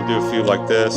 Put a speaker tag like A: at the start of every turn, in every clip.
A: we'll do a few like this.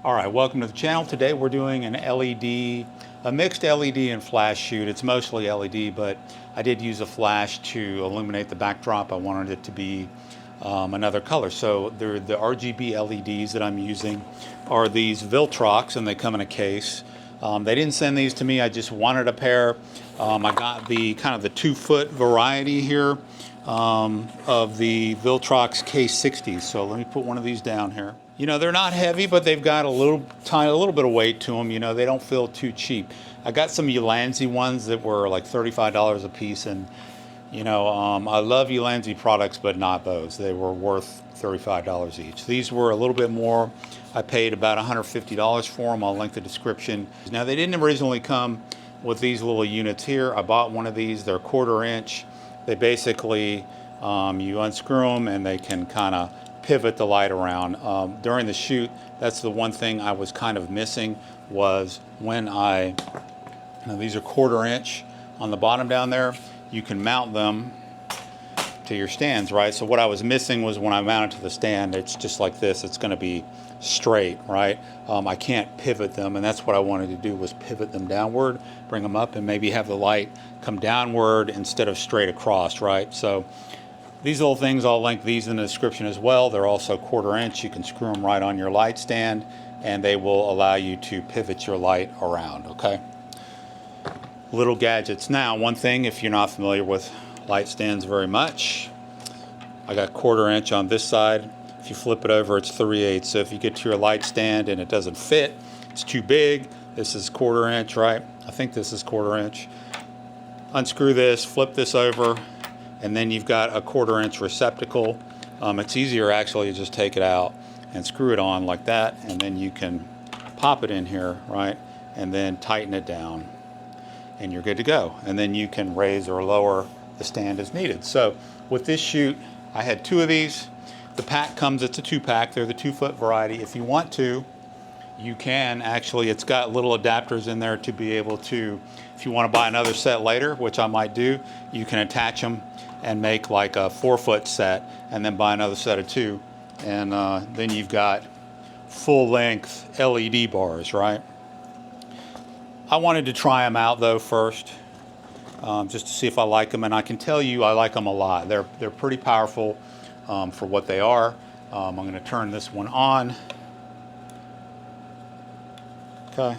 A: Alright, welcome to the channel. Today we're doing an LED, a mixed LED and flash shoot. It's mostly LED, but I did use a flash to illuminate the backdrop. I wanted it to be another color. So the RGB LEDs that I'm using are these Viltrox, and they come in a case. They didn't send these to me, I just wanted a pair. I got the kind of the 2-foot variety here of the Viltrox K60. So let me put one of these down here. You know, they're not heavy, but they've got a little bit of weight to them. You know, they don't feel too cheap. I got some Ulanzi ones that were like $35 a piece, and you know, I love Ulanzi products, but not those. They were worth $35 each. These were a little bit more. I paid about $150 for them. I'll link the description. Now, they didn't originally come with these little units here. I bought one of these. They're 1/4 inch. They basically, you unscrew them and they can kind of pivot the light around. During the shoot, that's the one thing I was kind of missing, was when these are 1/4 inch on the bottom down there, you can mount them to your stands, right? So what I was missing was when I mount it to the stand, it's just like this, it's gonna be straight, right? I can't pivot them, and that's what I wanted to do, was pivot them downward, bring them up, and maybe have the light come downward instead of straight across, right? So these little things, I'll link these in the description as well. They're also 1/4 inch. You can screw them right on your light stand, and they will allow you to pivot your light around, okay? Little gadgets. Now, one thing, if you're not familiar with light stands very much, I got 1/4 inch on this side. If you flip it over, it's 3/8. So if you get to your light stand and it doesn't fit, it's too big, this is 1/4 inch, right? I think this is 1/4 inch. Unscrew this, flip this over, and then you've got a 1/4 inch receptacle. It's easier actually to just take it out and screw it on like that, and then you can pop it in here, right? And then tighten it down, and you're good to go. And then you can raise or lower the stand as needed. So with this shoot, I had 2 of these. The pack comes, it's a 2-pack. They're the 2-foot variety. If you want to, you can actually, it's got little adapters in there to be able to, if you want to buy another set later, which I might do, you can attach them and make like a 4-foot set, and then buy another set of 2, and then you've got full-length LED bars, right? I wanted to try them out though first, just to see if I like them, and I can tell you I like them a lot. They're pretty powerful for what they are. I'm going to turn this one on. Okay,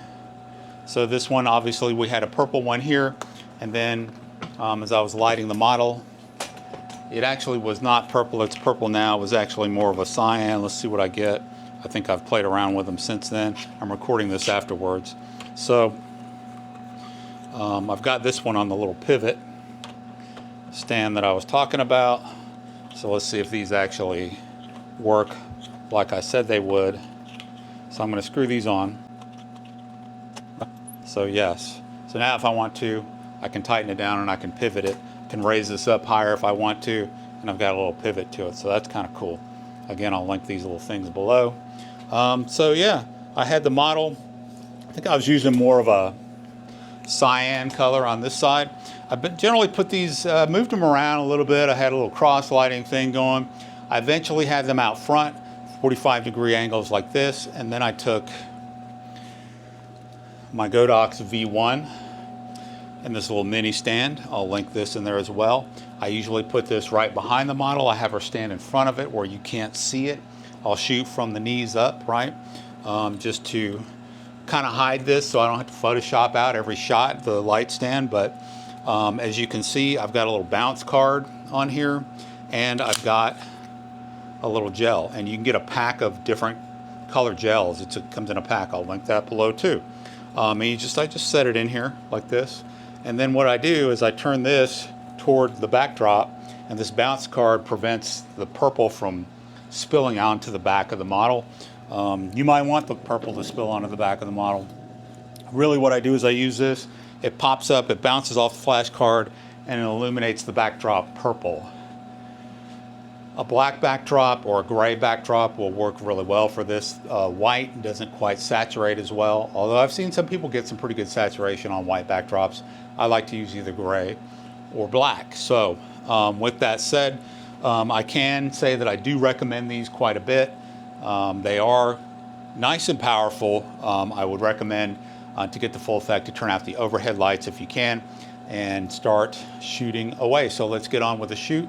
A: so this one, obviously we had a purple one here, and then as I was lighting the model, it actually was not purple, it's purple now. It was actually more of a cyan. Let's see what I get. I think I've played around with them since then. I'm recording this afterwards. So I've got this one on the little pivot stand that I was talking about. So let's see if these actually work like I said they would. So I'm going to screw these on. So yes. So now if I want to, I can tighten it down and I can pivot it. Can raise this up higher if I want to, and I've got a little pivot to it, so that's kind of cool. Again, I'll link these little things below. So yeah, I had the model. I think I was using more of a cyan color on this side. I've generally put these, moved them around a little bit. I had a little cross lighting thing going. I eventually had them out front, 45-degree angles like this, and then I took my Godox V1 and this little mini stand. I'll link this in there as well. I usually put this right behind the model. I have her stand in front of it where you can't see it. I'll shoot from the knees up, right? Just to kind of hide this so I don't have to Photoshop out every shot, the light stand. But as you can see, I've got a little bounce card on here, and I've got a little gel. And you can get a pack of different color gels. It comes in a pack. I'll link that below too. And I just set it in here like this. And then what I do is I turn this toward the backdrop, and this bounce card prevents the purple from spilling onto the back of the model. You might want the purple to spill onto the back of the model. Really what I do is I use this, it pops up, it bounces off the flash card, and it illuminates the backdrop purple. A black backdrop or a gray backdrop will work really well for this. White doesn't quite saturate as well, although I've seen some people get some pretty good saturation on white backdrops. I like to use either gray or black. So with that said, I can say that I do recommend these quite a bit. They are nice and powerful. I would recommend to get the full effect to turn out the overhead lights if you can and start shooting away. So let's get on with the shoot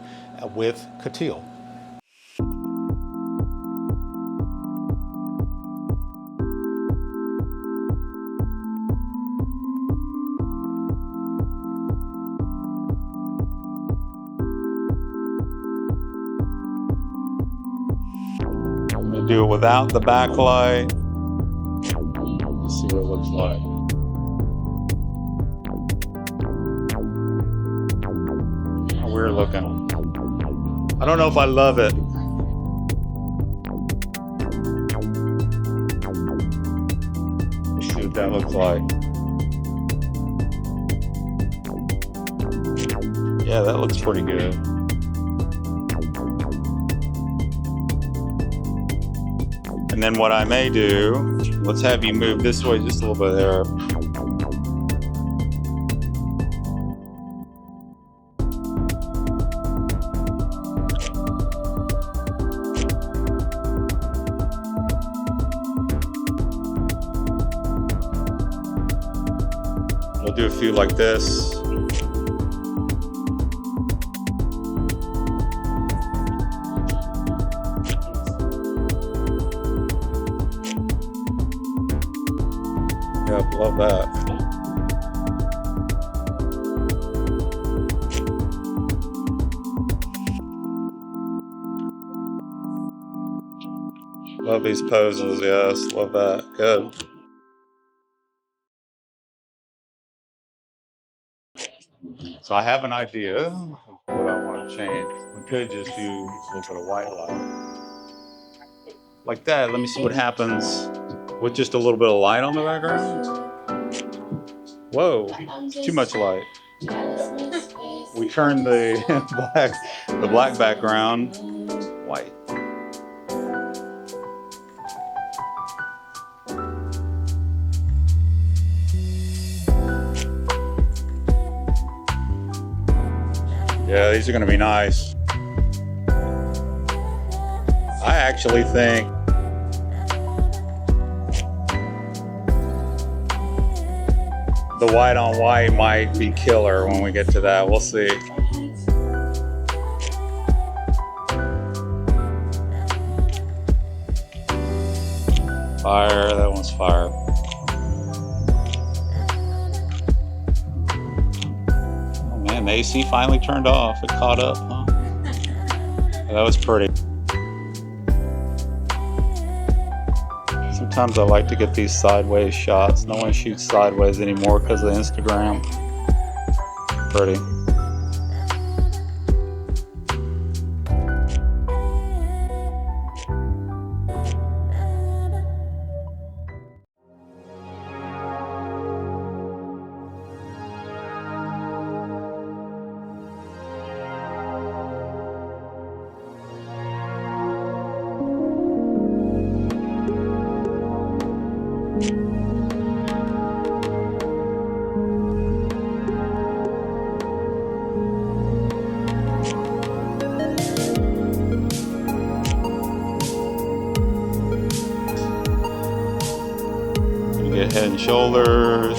A: with Cotil. Do it without the backlight. Let's see what it looks like. Weird looking. I don't know if I love it. Let's see what that looks like. Yeah, that looks pretty good. And then what I may do, let's have you move this way just a little bit there. We'll do a few like this. Yep, love that. Love these poses, yes, love that. Good. So I have an idea of what I want to change. We could just do a little bit of white light. Like that. Let me see what happens with just a little bit of light on the background. Whoa, too much light. We turned the black background white. Yeah, these are going to be nice. I actually think the white on white might be killer when we get to that. We'll see. Fire, that one's fire. Oh man, the AC finally turned off. It caught up, huh? That was pretty. Sometimes I like to get these sideways shots. No one shoots sideways anymore because of Instagram. Pretty. Get head and shoulders.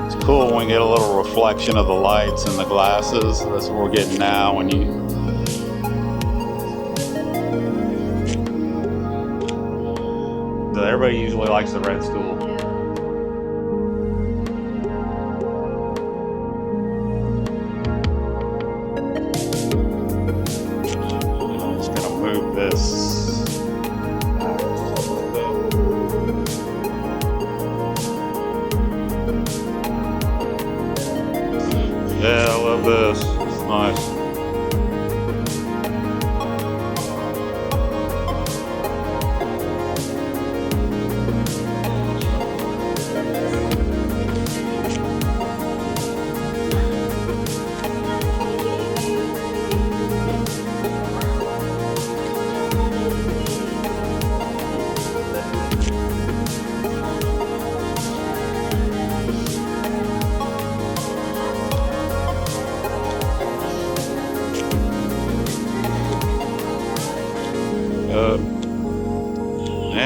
A: It's cool when we get a little reflection of the lights and the glasses. That's what we're getting now when you everybody usually likes the red stool. Yeah, I love this. It's nice.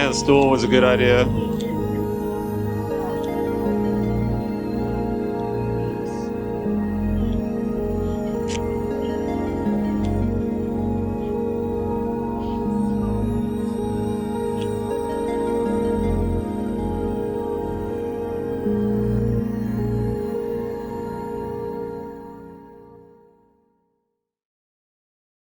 A: Yeah, the stool was a good idea.